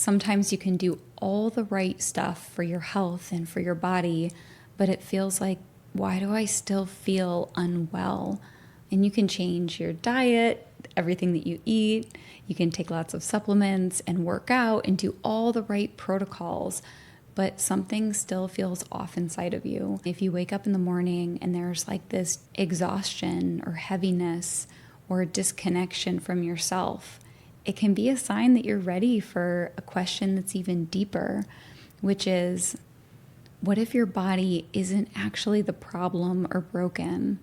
Sometimes you can do all the right stuff for your health and for your body, but it feels like, why do I still feel unwell? And you can change your diet, everything that you eat. You can take lots of supplements and work out and do all the right protocols, but something still feels off inside of you. If you wake up in the morning and there's like this exhaustion or heaviness or disconnection from yourself, it can be a sign that you're ready for a question that's even deeper, which is, what if your body isn't actually the problem or broken?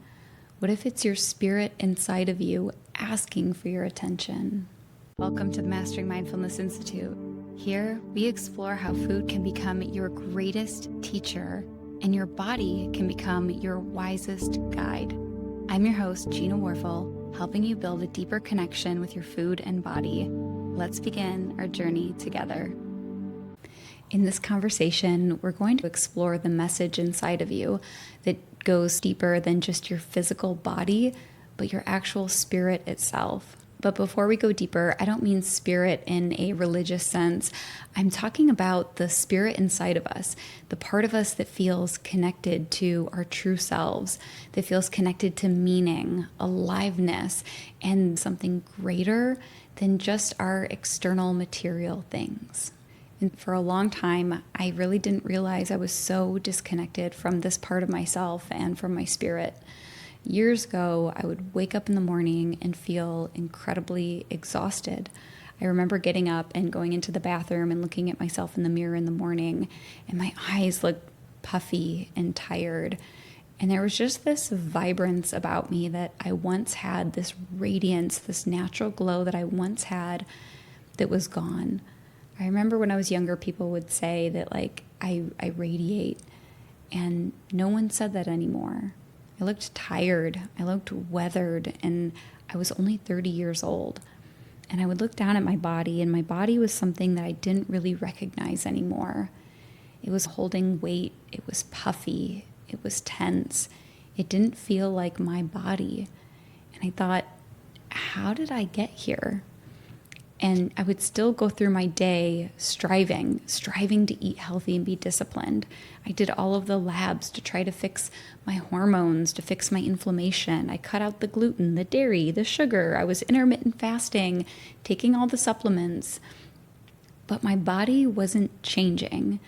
What if it's your spirit inside of you asking for your attention? Welcome to the Mastering Mindfulness Institute. Here, we explore how food can become your greatest teacher and your body can become your wisest guide. I'm your host, Gina Warfel, helping you build a deeper connection with your food and body. Let's begin our journey together. In this conversation, we're going to explore the message inside of you that goes deeper than just your physical body, but your actual spirit itself. But before we go deeper, I don't mean spirit in a religious sense. I'm talking about the spirit inside of us, the part of us that feels connected to our true selves, that feels connected to meaning, aliveness, and something greater than just our external material things. And for a long time, I really didn't realize I was so disconnected from this part of myself and from my spirit. Years ago, I would wake up in the morning and feel incredibly exhausted. I remember getting up and going into the bathroom and looking at myself in the mirror in the morning, and my eyes looked puffy and tired. And there was just this vibrance about me that I once had, this radiance, this natural glow that I once had that was gone. I remember when I was younger, people would say that I radiate, and no one said that anymore. I looked tired, I looked weathered, and I was only 30 years old. And I would look down at my body, and my body was something that I didn't really recognize anymore. It was holding weight, it was puffy, it was tense. It didn't feel like my body. And I thought, how did I get here? And I would still go through my day striving to eat healthy and be disciplined. I did all of the labs to try to fix my hormones, to fix my inflammation. I cut out the gluten, the dairy, the sugar. I was intermittent fasting, taking all the supplements. But my body wasn't changing.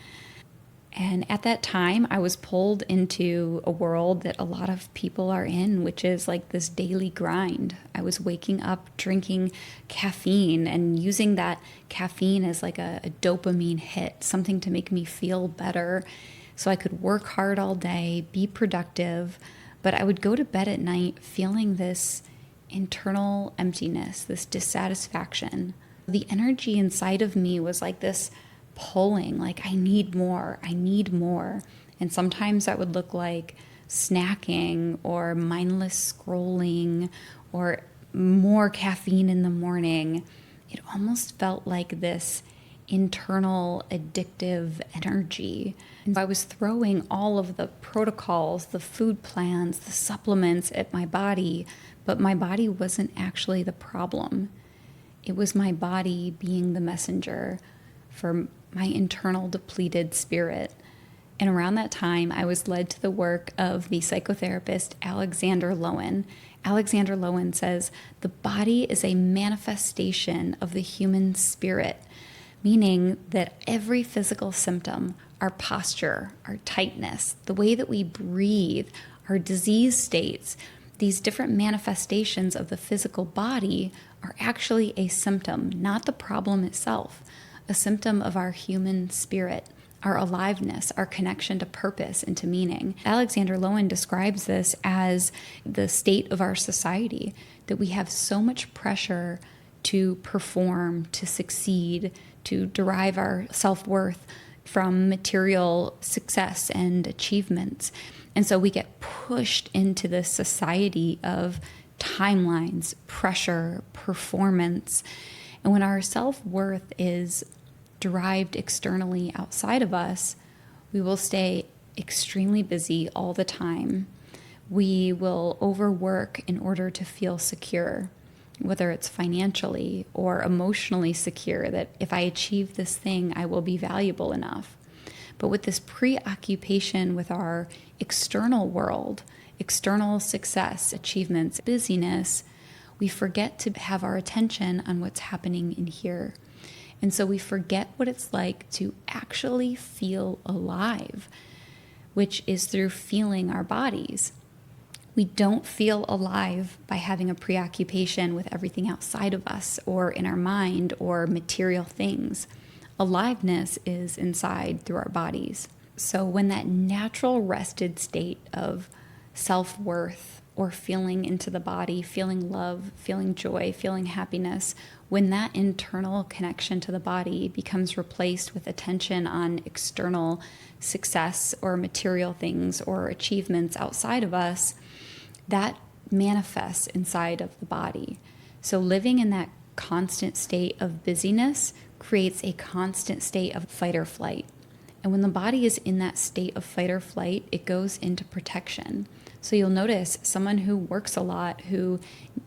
And at that time, I was pulled into a world that a lot of people are in, which is like this daily grind. I was waking up, drinking caffeine and using that caffeine as like a dopamine hit, something to make me feel better so I could work hard all day, be productive. But I would go to bed at night feeling this internal emptiness, this dissatisfaction. The energy inside of me was like this pulling, like I need more. And sometimes that would look like snacking or mindless scrolling or more caffeine in the morning. It almost felt like this internal addictive energy. And I was throwing all of the protocols, the food plans, the supplements at my body, but my body wasn't actually the problem. It was my body being the messenger for my internal depleted spirit. And around that time, I was led to the work of the psychotherapist Alexander Lowen. Alexander Lowen says, the body is a manifestation of the human spirit, meaning that every physical symptom, our posture, our tightness, the way that we breathe, our disease states, these different manifestations of the physical body are actually a symptom, not the problem itself. A symptom of our human spirit, our aliveness, our connection to purpose and to meaning. Alexander Lowen describes this as the state of our society, that we have so much pressure to perform, to succeed, to derive our self-worth from material success and achievements. And so we get pushed into this society of timelines, pressure, performance. And when our self-worth is derived externally outside of us, we will stay extremely busy all the time. We will overwork in order to feel secure. whether it's financially or emotionally secure, that if I achieve this thing, I will be valuable enough. But with this preoccupation with our external world, external success, achievements, busyness, we forget to have our attention on what's happening in here. And so we forget what it's like to actually feel alive, which is through feeling our bodies. We don't feel alive by having a preoccupation with everything outside of us or in our mind or material things. Aliveness is inside through our bodies. So when that natural rested state of self-worth or feeling into the body, feeling love, feeling joy, feeling happiness, when that internal connection to the body becomes replaced with attention on external success or material things or achievements outside of us, that manifests inside of the body. So living in that constant state of busyness creates a constant state of fight or flight. And when the body is in that state of fight or flight, it goes into protection. So you'll notice someone who works a lot, who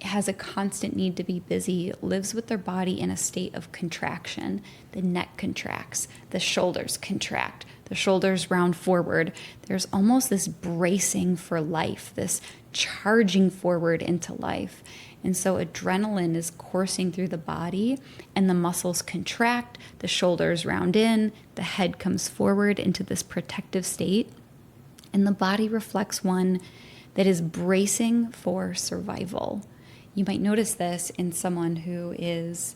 has a constant need to be busy, lives with their body in a state of contraction. The neck contracts, the shoulders contract, the shoulders round forward. There's almost this bracing for life, this charging forward into life. And so adrenaline is coursing through the body and the muscles contract, the shoulders round in, the head comes forward into this protective state. And the body reflects one that is bracing for survival. You might notice this in someone who is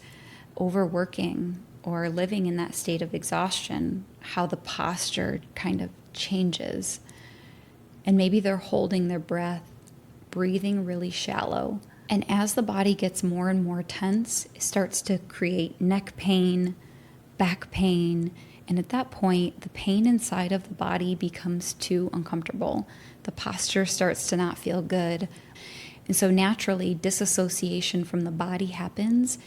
overworking or living in that state of exhaustion, how the posture kind of changes. And maybe they're holding their breath, breathing really shallow. And as the body gets more and more tense, it starts to create neck pain, back pain, and at that point, the pain inside of the body becomes too uncomfortable. The posture starts to not feel good. And so naturally, disassociation from the body happens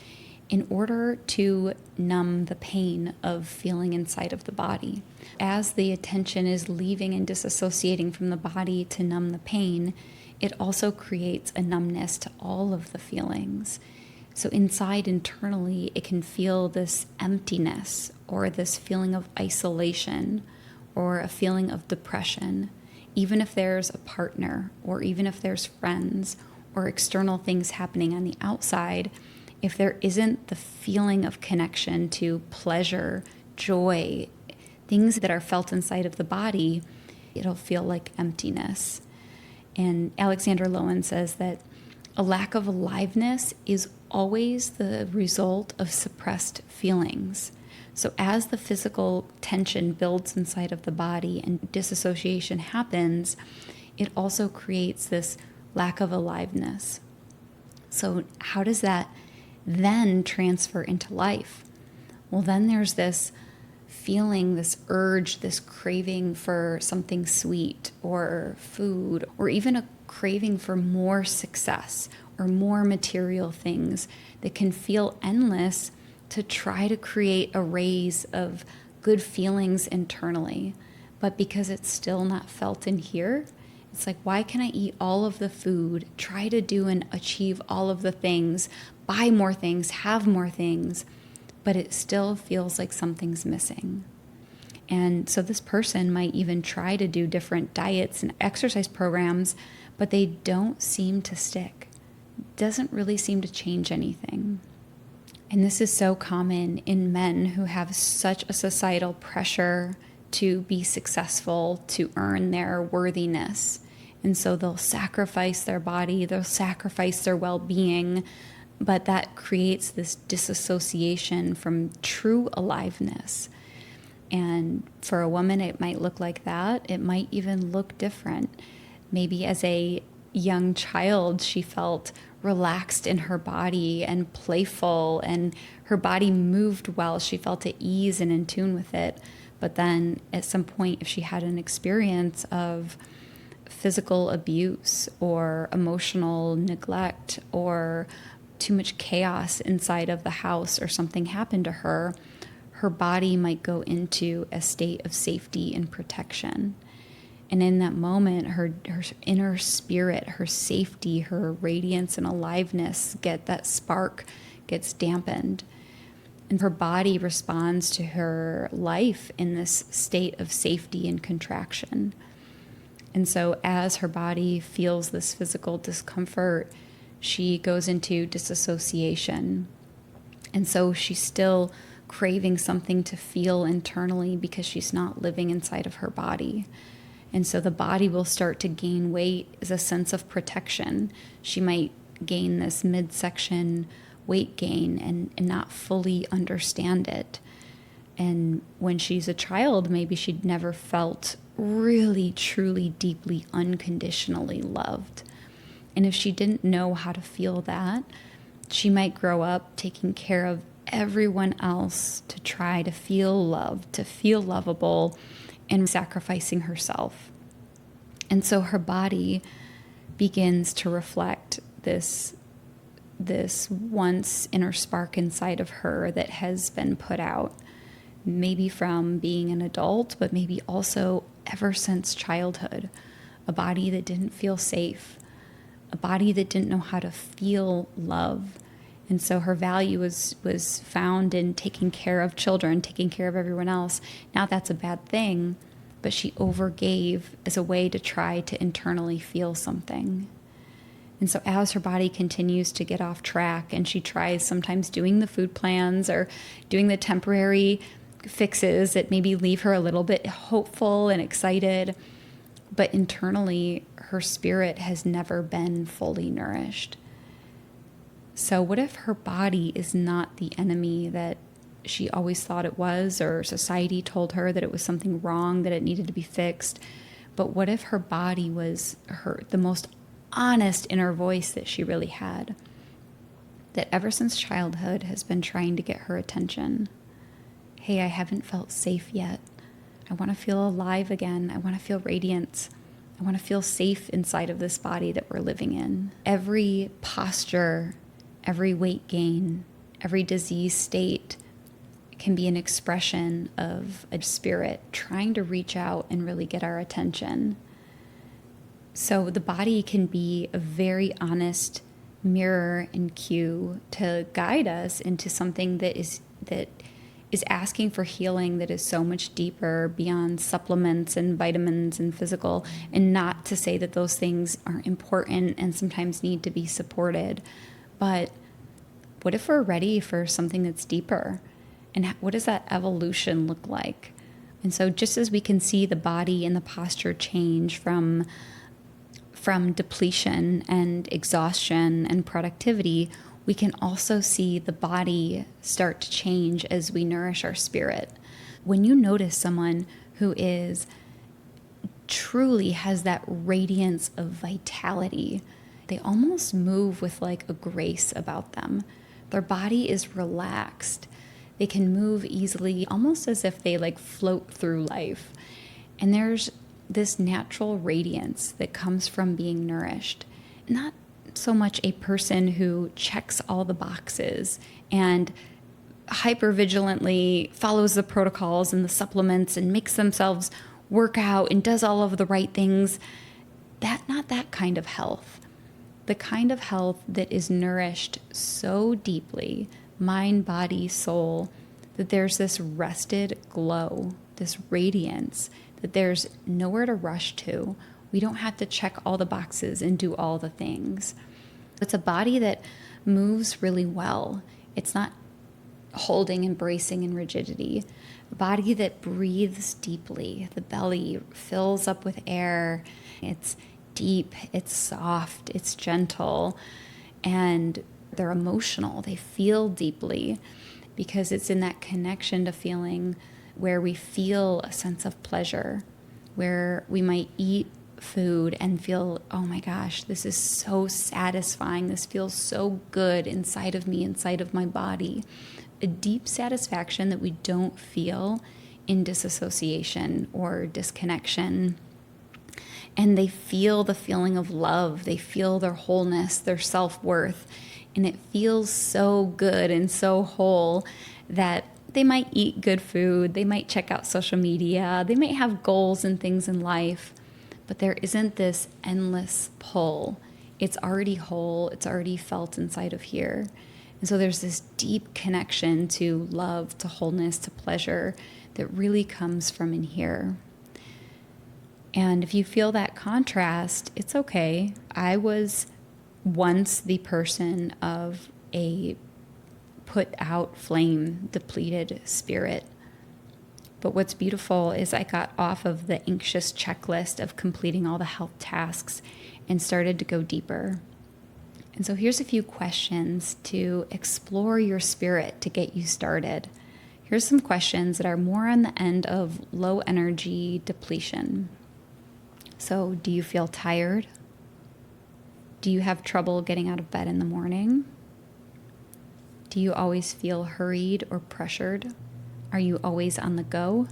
in order to numb the pain of feeling inside of the body. As the attention is leaving and disassociating from the body to numb the pain, it also creates a numbness to all of the feelings. So inside, internally, it can feel this emptiness or this feeling of isolation or a feeling of depression, even if there's a partner or even if there's friends or external things happening on the outside. If there isn't the feeling of connection to pleasure, joy, things that are felt inside of the body, it'll feel like emptiness. And Alexander Lowen says that a lack of aliveness is always the result of suppressed feelings. So as the physical tension builds inside of the body and disassociation happens, it also creates this lack of aliveness. So how does that then transfer into life? Well, then there's this feeling, this urge, this craving for something sweet or food, or even a craving for more success or more material things that can feel endless, to try to create a raise of good feelings internally. But because it's still not felt in here, it's like, why can I eat all of the food, try to do and achieve all of the things, buy more things, have more things, but it still feels like something's missing. And so this person might even try to do different diets and exercise programs, but they don't seem to stick. It doesn't really seem to change anything. And this is so common in men who have such a societal pressure to be successful, to earn their worthiness. And so they'll sacrifice their body, they'll sacrifice their well-being, but that creates this disassociation from true aliveness. And for a woman, it might look like that. It might even look different. Maybe as a young child, she felt relaxed in her body and playful, and her body moved well. She felt at ease and in tune with it. But then at some point, if she had an experience of physical abuse or emotional neglect or too much chaos inside of the house, or something happened to her, her body might go into a state of safety and protection. And in that moment, her inner spirit, her safety, her radiance and aliveness, that spark gets dampened. And her body responds to her life in this state of safety and contraction. And so as her body feels this physical discomfort, she goes into disassociation. And so she's still craving something to feel internally because she's not living inside of her body. And so the body will start to gain weight as a sense of protection. She might gain this midsection weight gain and not fully understand it. And when she's a child, maybe she'd never felt really, truly, deeply, unconditionally loved. And if she didn't know how to feel that, she might grow up taking care of everyone else to try to feel loved, to feel lovable, and sacrificing herself. And so her body begins to reflect this once inner spark inside of her that has been put out, maybe from being an adult, but maybe also ever since childhood. A body that didn't feel safe, a body that didn't know how to feel love. And so her value was found in taking care of children, taking care of everyone else. Now that's a bad thing, but she overgave as a way to try to internally feel something. And so as her body continues to get off track and she tries sometimes doing the food plans or doing the temporary fixes that maybe leave her a little bit hopeful and excited, but internally her spirit has never been fully nourished. So what if her body is not the enemy that she always thought it was, or society told her that it was something wrong, that it needed to be fixed? But what if her body was the most honest inner voice that she really had, that ever since childhood has been trying to get her attention? Hey, I haven't felt safe yet. I want to feel alive again. I want to feel radiance. I want to feel safe inside of this body that we're living in. Every posture, every weight gain, every disease state can be an expression of a spirit trying to reach out and really get our attention. So the body can be a very honest mirror and cue to guide us into something that is asking for healing that is so much deeper beyond supplements and vitamins and physical, and not to say that those things aren't important and sometimes need to be supported. But what if we're ready for something that's deeper? And what does that evolution look like? And so just as we can see the body and the posture change from depletion and exhaustion and productivity, we can also see the body start to change as we nourish our spirit. When you notice someone who truly has that radiance of vitality, they almost move with like a grace about them. Their body is relaxed. They can move easily, almost as if they like float through life. And there's this natural radiance that comes from being nourished. Not so much a person who checks all the boxes and hyper-vigilantly follows the protocols and the supplements and makes themselves work out and does all of the right things. Not that kind of health. The kind of health that is nourished so deeply, mind, body, soul, that there's this rested glow, this radiance, that there's nowhere to rush to. We don't have to check all the boxes and do all the things. It's a body that moves really well. It's not holding and bracing in rigidity. A body that breathes deeply. The belly fills up with air. It's deep, it's soft, it's gentle, and they're emotional. They feel deeply because it's in that connection to feeling where we feel a sense of pleasure, where we might eat food and feel, oh my gosh, this is so satisfying. This feels so good inside of me, inside of my body. A deep satisfaction that we don't feel in disassociation or disconnection. And they feel the feeling of love. They feel their wholeness, their self-worth. And it feels so good and so whole that they might eat good food. They might check out social media. They might have goals and things in life. but there isn't this endless pull. It's already whole, it's already felt inside of here. And so there's this deep connection to love, to wholeness, to pleasure that really comes from in here. And if you feel that contrast, it's okay. I was once the person of a put out flame, depleted spirit. But what's beautiful is I got off of the anxious checklist of completing all the health tasks and started to go deeper. And so here's a few questions to explore your spirit to get you started. Here's some questions that are more on the end of low energy depletion. So, do you feel tired? Do you have trouble getting out of bed in the morning? Do you always feel hurried or pressured? Are you always on the go?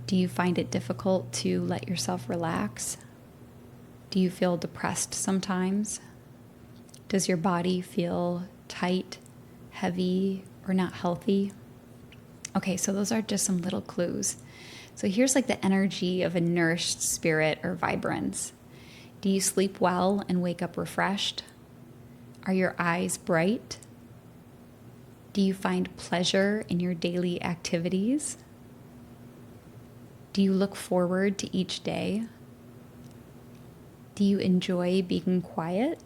Do you find it difficult to let yourself relax? Do you feel depressed sometimes? Does your body feel tight, heavy, or not healthy? Okay, so those are just some little clues. So here's like the energy of a nourished spirit or vibrance. Do you sleep well and wake up refreshed? Are your eyes bright? Do you find pleasure in your daily activities? Do you look forward to each day? Do you enjoy being quiet?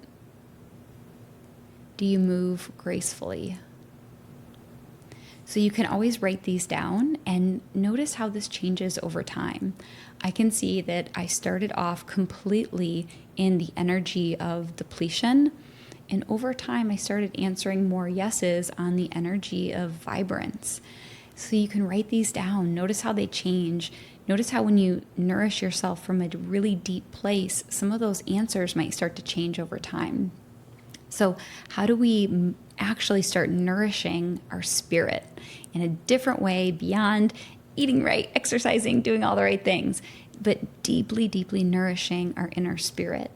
Do you move gracefully? So you can always write these down and notice how this changes over time. I can see that I started off completely in the energy of depletion, and over time I started answering more yeses on the energy of vibrance. So you can write these down. Notice how they change. Notice how when you nourish yourself from a really deep place, some of those answers might start to change over time. So how do we actually start nourishing our spirit in a different way beyond eating right, exercising, doing all the right things, but deeply, deeply nourishing our inner spirit?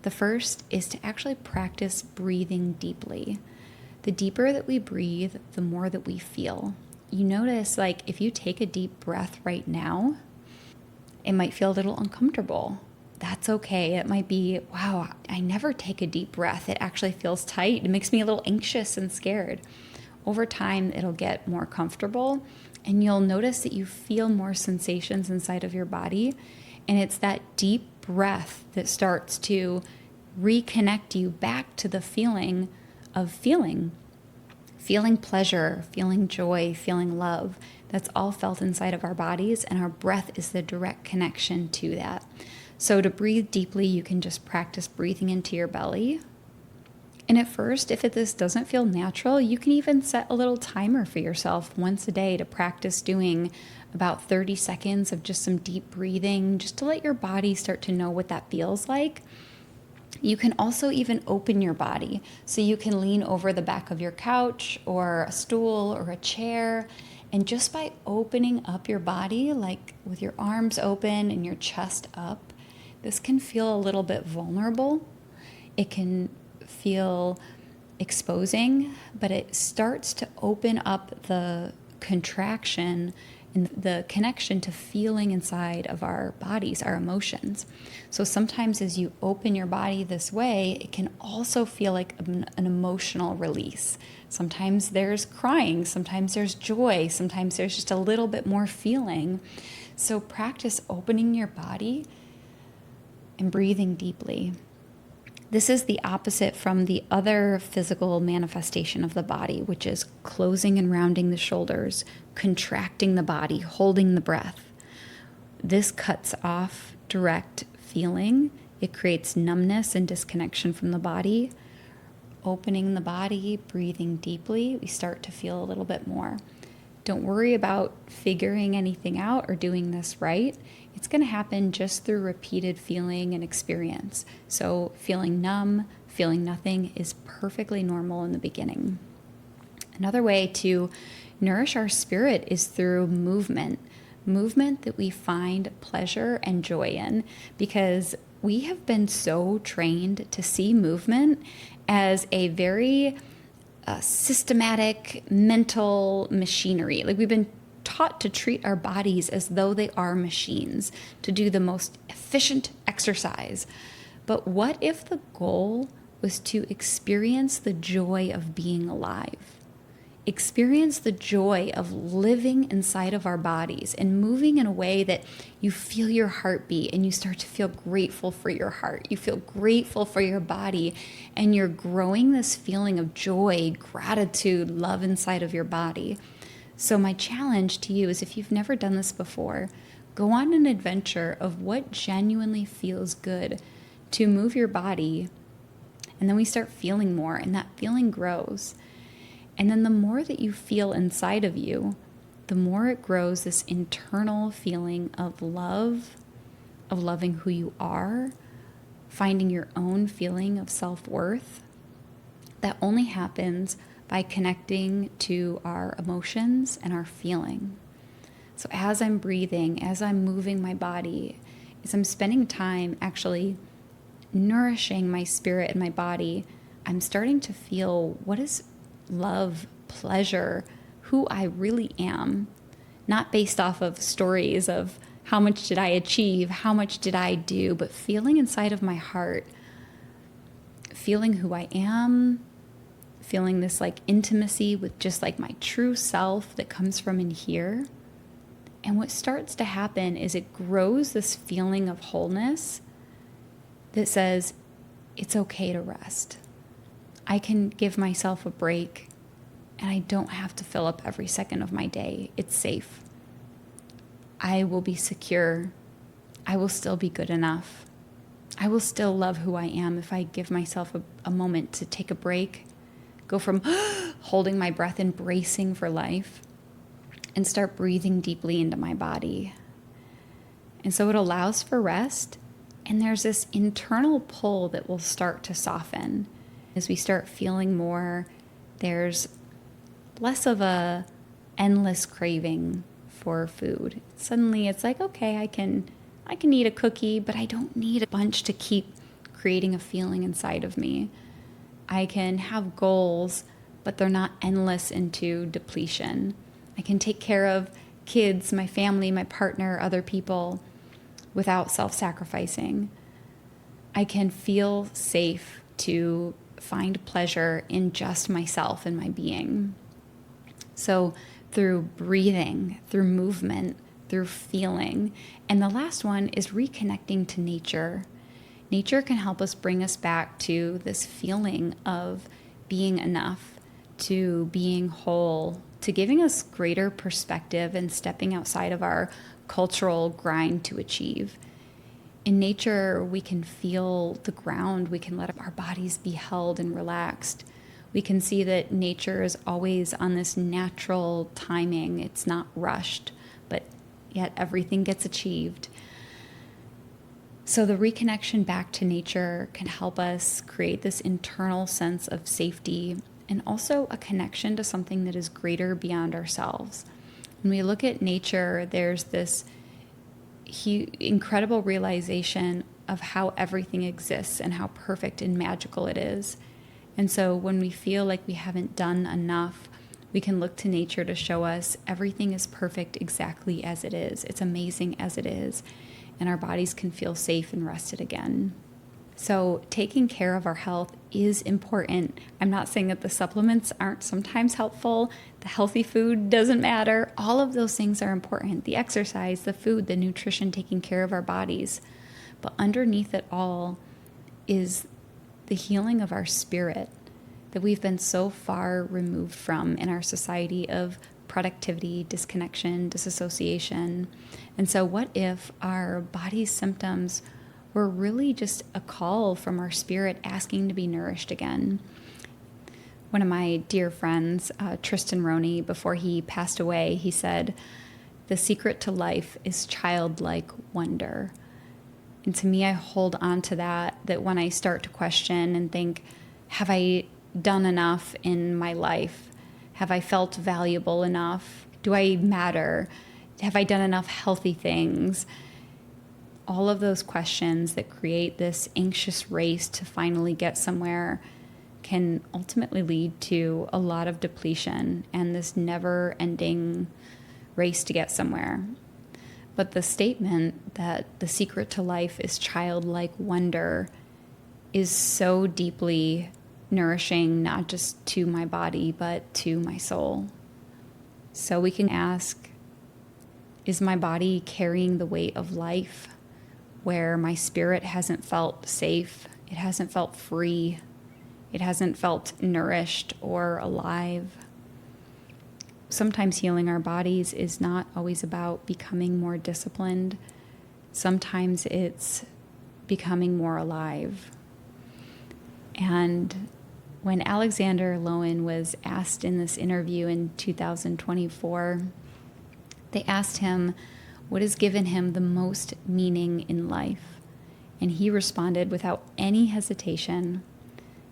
The first is to actually practice breathing deeply. The deeper that we breathe, the more that we feel. You notice, like, if you take a deep breath right now, it might feel a little uncomfortable. That's okay. It might be, wow, I never take a deep breath. It actually feels tight. It makes me a little anxious and scared. Over time, it'll get more comfortable, and you'll notice that you feel more sensations inside of your body. And it's that deep breath that starts to reconnect you back to the feeling of feeling pleasure, feeling joy, feeling love. That's all felt inside of our bodies, and our breath is the direct connection to that. So to breathe deeply, you can just practice breathing into your belly. And at first, if this doesn't feel natural, you can even set a little timer for yourself once a day to practice doing about 30 seconds of just some deep breathing, just to let your body start to know what that feels like. You can also even open your body. So you can lean over the back of your couch or a stool or a chair. And just by opening up your body, like with your arms open and your chest up, this can feel a little bit vulnerable. It can feel exposing, but it starts to open up the contraction and the connection to feeling inside of our bodies, our emotions. So sometimes as you open your body this way, it can also feel like an emotional release. Sometimes there's crying, sometimes there's joy, sometimes there's just a little bit more feeling. So practice opening your body and breathing deeply. This is the opposite from the other physical manifestation of the body, which is closing and rounding the shoulders, contracting the body, holding the breath. This cuts off direct feeling. It creates numbness and disconnection from the body. Opening the body, breathing deeply, we start to feel a little bit more. Don't worry about figuring anything out or doing this right. It's going to happen just through repeated feeling and experience. So feeling numb, feeling nothing is perfectly normal in the beginning. Another way to nourish our spirit is through movement. Movement that we find pleasure and joy in, because we have been so trained to see movement as a very systematic mental machinery. Like we've been taught to treat our bodies as though they are machines, to do the most efficient exercise. But what if the goal was to experience the joy of being alive? Experience the joy of living inside of our bodies and moving in a way that you feel your heartbeat and you start to feel grateful for your heart. You feel grateful for your body, and you're growing this feeling of joy, gratitude, love inside of your body. So my challenge to you is, if you've never done this before, go on an adventure of what genuinely feels good to move your body. And then we start feeling more, and that feeling grows. And then the more that you feel inside of you, the more it grows this internal feeling of love, of loving who you are, finding your own feeling of self-worth. That only happens by connecting to our emotions and our feeling. So as I'm breathing, as I'm moving my body, as I'm spending time actually nourishing my spirit and my body, I'm starting to feel what is love, pleasure, who I really am, not based off of stories of how much did I achieve, how much did I do, but feeling inside of my heart, feeling who I am, feeling this like intimacy with just like my true self that comes from in here. And what starts to happen is it grows this feeling of wholeness that says, it's okay to rest. I can give myself a break, and I don't have to fill up every second of my day. It's safe. I will be secure. I will still be good enough. I will still love who I am if I give myself a moment to take a break, go from holding my breath and bracing for life, and start breathing deeply into my body. And so it allows for rest, and there's this internal pull that will start to soften. As we start feeling more, there's less of a endless craving for food. Suddenly it's like, okay, I can eat a cookie, but I don't need a bunch to keep creating a feeling inside of me. I can have goals, but they're not endless into depletion. I can take care of kids, my family, my partner, other people without self-sacrificing. I can feel safe to find pleasure in just myself and my being. So through breathing, through movement, through feeling. And the last one is reconnecting to nature. Nature can help us bring us back to this feeling of being enough, to being whole, to giving us greater perspective and stepping outside of our cultural grind to achieve. In nature, we can feel the ground. We can let our bodies be held and relaxed. We can see that nature is always on this natural timing. It's not rushed, but yet everything gets achieved. So the reconnection back to nature can help us create this internal sense of safety and also a connection to something that is greater beyond ourselves. When we look at nature, there's this incredible realization of how everything exists and how perfect and magical it is. And so when we feel like we haven't done enough, we can look to nature to show us everything is perfect exactly as it is. It's amazing as it is. And our bodies can feel safe and rested again. So taking care of our health is important. I'm not saying that the supplements aren't sometimes helpful. The healthy food doesn't matter. All of those things are important. The exercise, the food, the nutrition, taking care of our bodies. But underneath it all is the healing of our spirit that we've been so far removed from in our society of productivity, disconnection, disassociation. And so what if our body's symptoms were really just a call from our spirit asking to be nourished again? One of my dear friends, Tristan Roney, before he passed away, he said, "The secret to life is childlike wonder." And to me, I hold on to that when I start to question and think, have I done enough in my life? Have I felt valuable enough? Do I matter? Have I done enough healthy things? All of those questions that create this anxious race to finally get somewhere can ultimately lead to a lot of depletion and this never-ending race to get somewhere. But the statement that the secret to life is childlike wonder is so deeply nourishing, not just to my body, but to my soul. So we can ask, is my body carrying the weight of life where my spirit hasn't felt safe, it hasn't felt free, it hasn't felt nourished or alive? Sometimes healing our bodies is not always about becoming more disciplined. Sometimes it's becoming more alive. And when Alexander Lowen was asked in this interview in 2024, they asked him what has given him the most meaning in life. And he responded without any hesitation,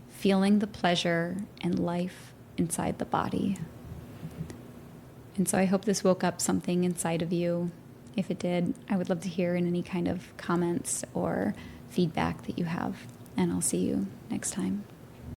feeling the pleasure and life inside the body. And so I hope this woke up something inside of you. If it did, I would love to hear in any kind of comments or feedback that you have. And I'll see you next time.